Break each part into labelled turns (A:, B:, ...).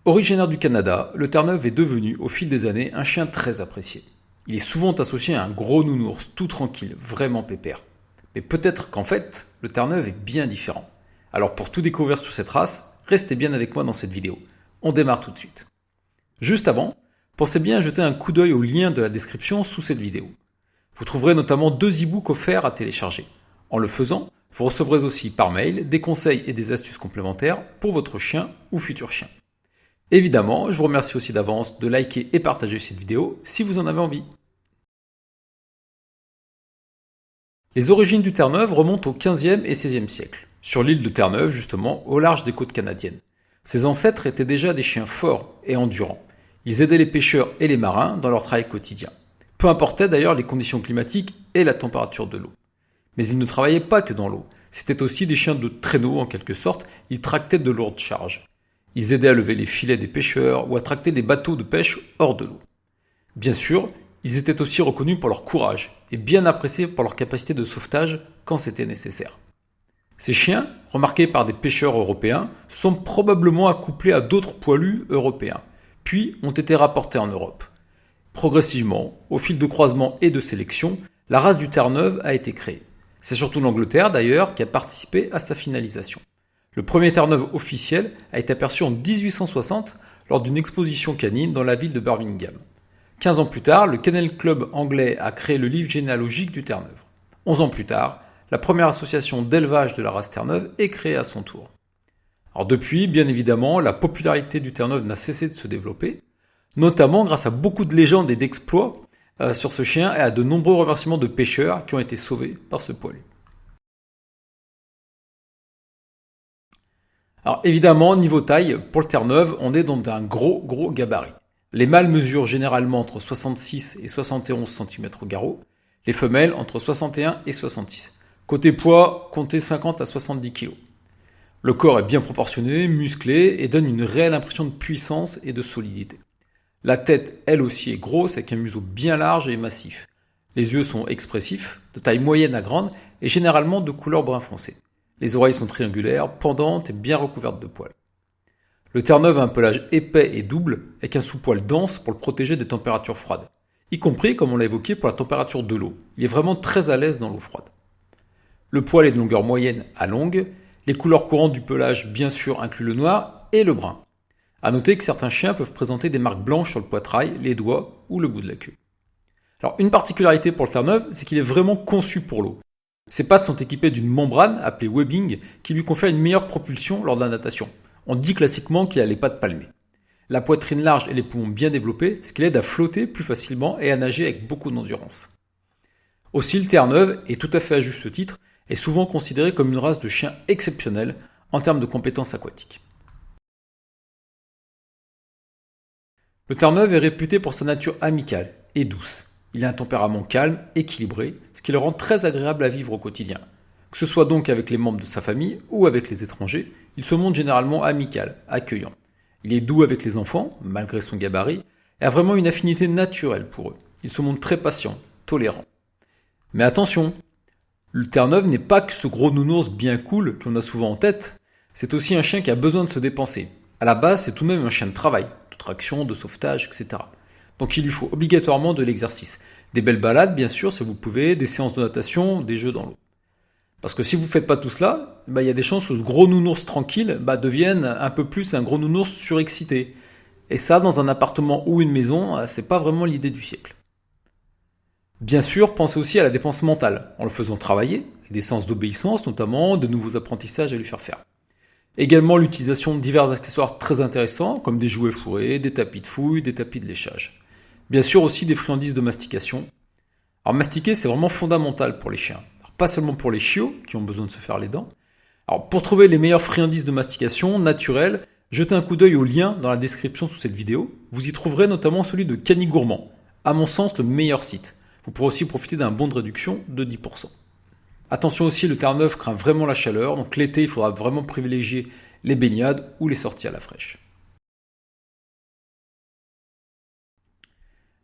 A: Originaire du Canada, le Terre-Neuve est devenu, au fil des années, un chien très apprécié. Il est souvent associé à un gros nounours, tout tranquille, vraiment pépère. Mais peut-être qu'en fait, le Terre-Neuve est bien différent. Alors pour tout découvrir sur cette race, restez bien avec moi dans cette vidéo. On démarre tout de suite. Juste avant, pensez bien à jeter un coup d'œil au lien de la description sous cette vidéo. Vous trouverez notamment 2 e-books offerts à télécharger. En le faisant, vous recevrez aussi par mail des conseils et des astuces complémentaires pour votre chien ou futur chien. Évidemment, je vous remercie aussi d'avance de liker et partager cette vidéo si vous en avez envie. Les origines du Terre-Neuve remontent au XVe et XVIe siècle, sur l'île de Terre-Neuve justement, au large des côtes canadiennes. Ses ancêtres étaient déjà des chiens forts et endurants. Ils aidaient les pêcheurs et les marins dans leur travail quotidien. Peu importaient d'ailleurs les conditions climatiques et la température de l'eau. Mais ils ne travaillaient pas que dans l'eau. C'était aussi des chiens de traîneau en quelque sorte, ils tractaient de lourdes charges. Ils aidaient à lever les filets des pêcheurs ou à tracter des bateaux de pêche hors de l'eau. Bien sûr, ils étaient aussi reconnus pour leur courage et bien appréciés pour leur capacité de sauvetage quand c'était nécessaire. Ces chiens, remarqués par des pêcheurs européens, se sont probablement accouplés à d'autres poilus européens, puis ont été rapportés en Europe. Progressivement, au fil de croisements et de sélection, la race du Terre-Neuve a été créée. C'est surtout l'Angleterre d'ailleurs qui a participé à sa finalisation. Le premier Terre-Neuve officiel a été aperçu en 1860 lors d'une exposition canine dans la ville de Birmingham. 15 ans plus tard, le Kennel Club anglais a créé le livre généalogique du Terre-Neuve. 11 ans plus tard, la première association d'élevage de la race Terre-Neuve est créée à son tour. Alors depuis, bien évidemment, la popularité du Terre-Neuve n'a cessé de se développer, notamment grâce à beaucoup de légendes et d'exploits sur ce chien et à de nombreux remerciements de pêcheurs qui ont été sauvés par ce poilu. Alors évidemment, niveau taille, pour le Terre-Neuve, on est dans un gros gabarit. Les mâles mesurent généralement entre 66 et 71 cm au garrot, les femelles entre 61 et 66. Côté poids, comptez 50 à 70 kg. Le corps est bien proportionné, musclé et donne une réelle impression de puissance et de solidité. La tête, elle aussi, est grosse avec un museau bien large et massif. Les yeux sont expressifs, de taille moyenne à grande et généralement de couleur brun foncé. Les oreilles sont triangulaires, pendantes et bien recouvertes de poils. Le Terre-Neuve a un pelage épais et double, avec un sous-poil dense pour le protéger des températures froides, y compris, comme on l'a évoqué, pour la température de l'eau. Il est vraiment très à l'aise dans l'eau froide. Le poil est de longueur moyenne à longue. Les couleurs courantes du pelage, bien sûr, incluent le noir et le brun. À noter que certains chiens peuvent présenter des marques blanches sur le poitrail, les doigts ou le bout de la queue. Alors, une particularité pour le Terre-Neuve, c'est qu'il est vraiment conçu pour l'eau. Ses pattes sont équipées d'une membrane, appelée webbing, qui lui confère une meilleure propulsion lors de la natation. On dit classiquement qu'il a les pattes palmées. La poitrine large et les poumons bien développés, ce qui l'aide à flotter plus facilement et à nager avec beaucoup d'endurance. Aussi, le Terre-Neuve, et tout à fait à juste titre, est souvent considéré comme une race de chien exceptionnelle en termes de compétences aquatiques. Le Terre-Neuve est réputé pour sa nature amicale et douce. Il a un tempérament calme, équilibré, ce qui le rend très agréable à vivre au quotidien. Que ce soit donc avec les membres de sa famille ou avec les étrangers, il se montre généralement amical, accueillant. Il est doux avec les enfants, malgré son gabarit, et a vraiment une affinité naturelle pour eux. Il se montre très patient, tolérant. Mais attention, le Terre-Neuve n'est pas que ce gros nounours bien cool qu'on a souvent en tête, c'est aussi un chien qui a besoin de se dépenser. À la base, c'est tout de même un chien de travail, de traction, de sauvetage, etc. Donc il lui faut obligatoirement de l'exercice. Des belles balades, bien sûr, si vous pouvez, des séances de natation, des jeux dans l'eau. Parce que si vous ne faites pas tout cela, il y a des chances que ce gros nounours tranquille devienne un peu plus un gros nounours surexcité. Et ça, dans un appartement ou une maison, c'est pas vraiment l'idée du siècle. Bien sûr, pensez aussi à la dépense mentale, en le faisant travailler, avec des séances d'obéissance notamment, de nouveaux apprentissages à lui faire faire. Également l'utilisation de divers accessoires très intéressants, comme des jouets fourrés, des tapis de fouille, des tapis de léchage. Bien sûr aussi des friandises de mastication. Alors mastiquer, c'est vraiment fondamental pour les chiens. Alors, pas seulement pour les chiots, qui ont besoin de se faire les dents. Alors pour trouver les meilleures friandises de mastication naturelles, jetez un coup d'œil au lien dans la description sous cette vidéo. Vous y trouverez notamment celui de Cani Gourmand, à mon sens le meilleur site. Vous pourrez aussi profiter d'un bon de réduction de 10%. Attention aussi, le Terre-Neuve craint vraiment la chaleur, donc l'été il faudra vraiment privilégier les baignades ou les sorties à la fraîche.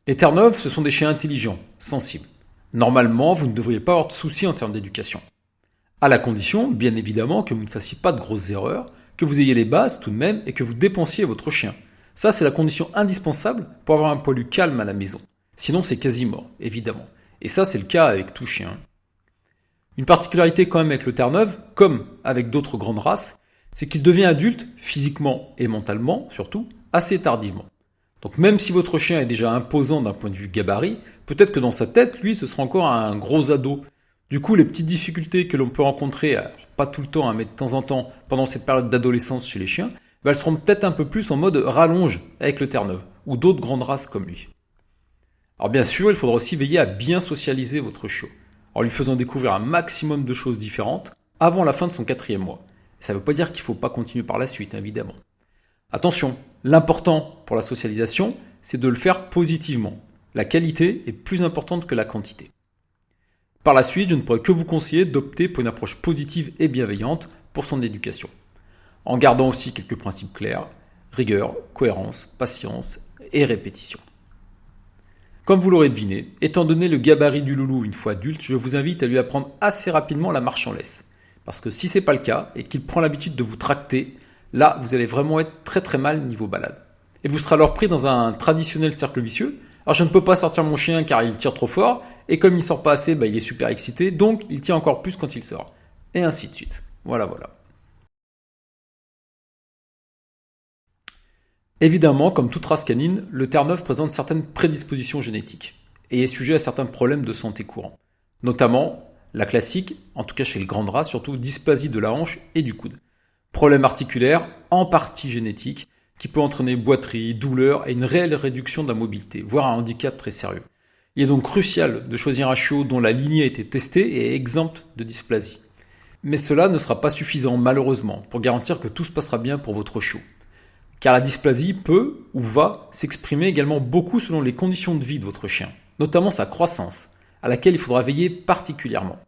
A: Les Terre-Neuve, ce sont des chiens intelligents, sensibles. Normalement, vous ne devriez pas avoir de soucis en termes d'éducation. À la condition, bien évidemment, que vous ne fassiez pas de grosses erreurs, que vous ayez les bases tout de même et que vous dépensiez votre chien. Ça, c'est la condition indispensable pour avoir un poilu calme à la maison. Sinon, c'est quasi mort, évidemment. Et ça, c'est le cas avec tout chien. Une particularité quand même avec le Terre-Neuve, comme avec d'autres grandes races, c'est qu'il devient adulte, physiquement et mentalement surtout, assez tardivement. Donc même si votre chien est déjà imposant d'un point de vue gabarit, peut-être que dans sa tête, lui, ce sera encore un gros ado. Du coup, les petites difficultés que l'on peut rencontrer, alors pas tout le temps, mais de temps en temps, pendant cette période d'adolescence chez les chiens, elles seront peut-être un peu plus en mode rallonge avec le Terre-Neuve, ou d'autres grandes races comme lui. Alors bien sûr, il faudra aussi veiller à bien socialiser votre chiot, en lui faisant découvrir un maximum de choses différentes avant la fin de son 4e mois. Ça ne veut pas dire qu'il ne faut pas continuer par la suite, évidemment. Attention, l'important pour la socialisation, c'est de le faire positivement. La qualité est plus importante que la quantité. Par la suite, je ne pourrais que vous conseiller d'opter pour une approche positive et bienveillante pour son éducation, en gardant aussi quelques principes clairs, rigueur, cohérence, patience et répétition. Comme vous l'aurez deviné, étant donné le gabarit du loulou une fois adulte, je vous invite à lui apprendre assez rapidement la marche en laisse. Parce que si c'est pas le cas et qu'il prend l'habitude de vous tracter, là vous allez vraiment être très très mal niveau balade. Et vous serez alors pris dans un traditionnel cercle vicieux. Alors je ne peux pas sortir mon chien car il tire trop fort, et comme il sort pas assez, il est super excité, donc il tire encore plus quand il sort. Et ainsi de suite. Voilà. Évidemment, comme toute race canine, le Terre-Neuve présente certaines prédispositions génétiques et est sujet à certains problèmes de santé courants. Notamment, la classique, en tout cas chez les grandes races, surtout dysplasie de la hanche et du coude. Problème articulaire, en partie génétique, qui peut entraîner boiterie, douleur et une réelle réduction de la mobilité, voire un handicap très sérieux. Il est donc crucial de choisir un chiot dont la lignée a été testée et est exempte de dysplasie. Mais cela ne sera pas suffisant, malheureusement, pour garantir que tout se passera bien pour votre chiot. Car la dysplasie peut ou va s'exprimer également beaucoup selon les conditions de vie de votre chien, notamment sa croissance, à laquelle il faudra veiller particulièrement,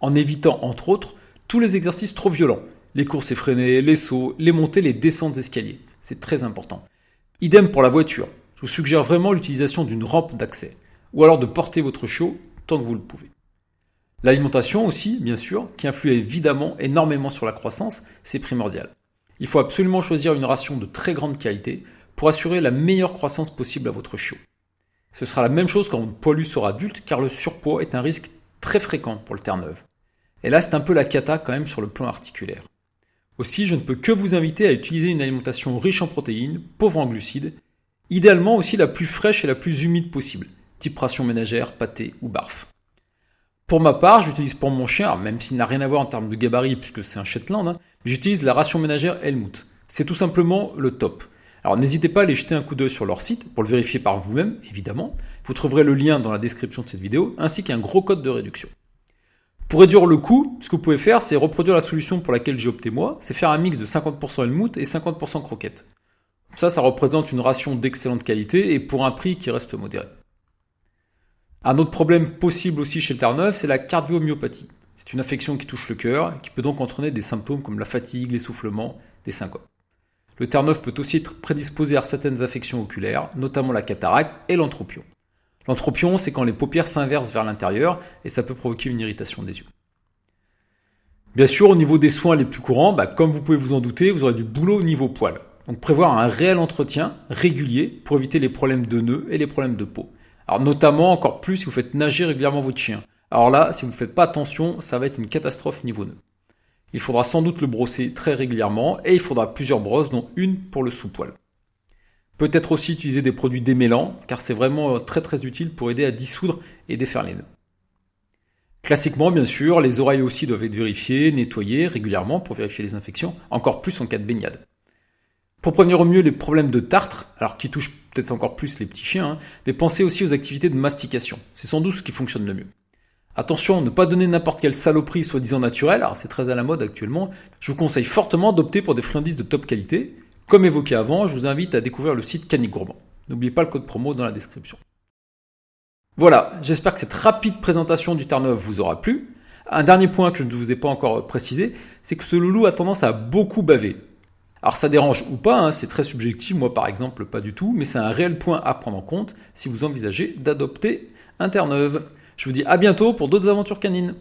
A: en évitant entre autres tous les exercices trop violents, les courses effrénées, les sauts, les montées, les descentes d'escalier, c'est très important. Idem pour la voiture, je vous suggère vraiment l'utilisation d'une rampe d'accès, ou alors de porter votre chiot tant que vous le pouvez. L'alimentation aussi, bien sûr, qui influe évidemment énormément sur la croissance, c'est primordial. Il faut absolument choisir une ration de très grande qualité pour assurer la meilleure croissance possible à votre chiot. Ce sera la même chose quand votre poilu sera adulte car le surpoids est un risque très fréquent pour le Terre-Neuve. Et là c'est un peu la cata quand même sur le plan articulaire. Aussi je ne peux que vous inviter à utiliser une alimentation riche en protéines, pauvre en glucides, idéalement aussi la plus fraîche et la plus humide possible, type ration ménagère, pâté ou barf. Pour ma part, j'utilise pour mon chien, même s'il n'a rien à voir en termes de gabarit puisque c'est un Shetland, j'utilise la ration ménagère Helmut. C'est tout simplement le top. Alors n'hésitez pas à aller jeter un coup d'œil sur leur site pour le vérifier par vous-même, évidemment. Vous trouverez le lien dans la description de cette vidéo, ainsi qu'un gros code de réduction. Pour réduire le coût, ce que vous pouvez faire, c'est reproduire la solution pour laquelle j'ai opté moi, c'est faire un mix de 50% Helmut et 50% croquettes. Ça représente une ration d'excellente qualité et pour un prix qui reste modéré. Un autre problème possible aussi chez le Terre-Neuve, c'est la cardiomyopathie. C'est une affection qui touche le cœur et qui peut donc entraîner des symptômes comme la fatigue, l'essoufflement, des syncopes. Le Terre-Neuve peut aussi être prédisposé à certaines affections oculaires, notamment la cataracte et l'entropion. L'entropion, c'est quand les paupières s'inversent vers l'intérieur et ça peut provoquer une irritation des yeux. Bien sûr, au niveau des soins les plus courants, comme vous pouvez vous en douter, vous aurez du boulot au niveau poil. Donc prévoir un réel entretien régulier pour éviter les problèmes de nœuds et les problèmes de peau. Alors notamment encore plus si vous faites nager régulièrement votre chien. Alors là, si vous ne faites pas attention, ça va être une catastrophe niveau nœud. Il faudra sans doute le brosser très régulièrement et il faudra plusieurs brosses, dont une pour le sous-poil. Peut-être aussi utiliser des produits démêlants, car c'est vraiment très très utile pour aider à dissoudre et défaire les nœuds. Classiquement, bien sûr, les oreilles aussi doivent être vérifiées, nettoyées régulièrement pour vérifier les infections, encore plus en cas de baignade. Pour prévenir au mieux les problèmes de tartre, alors qui touchent peut-être encore plus les petits chiens, mais pensez aussi aux activités de mastication. C'est sans doute ce qui fonctionne le mieux. Attention, ne pas donner n'importe quelle saloperie soi-disant naturelle, alors c'est très à la mode actuellement. Je vous conseille fortement d'opter pour des friandises de top qualité. Comme évoqué avant, je vous invite à découvrir le site Canic Gourmand. N'oubliez pas le code promo dans la description. Voilà, j'espère que cette rapide présentation du Terre-Neuve vous aura plu. Un dernier point que je ne vous ai pas encore précisé, c'est que ce loulou a tendance à beaucoup baver. Alors ça dérange ou pas, c'est très subjectif, moi par exemple pas du tout, mais c'est un réel point à prendre en compte si vous envisagez d'adopter un Terre-Neuve. Je vous dis à bientôt pour d'autres aventures canines.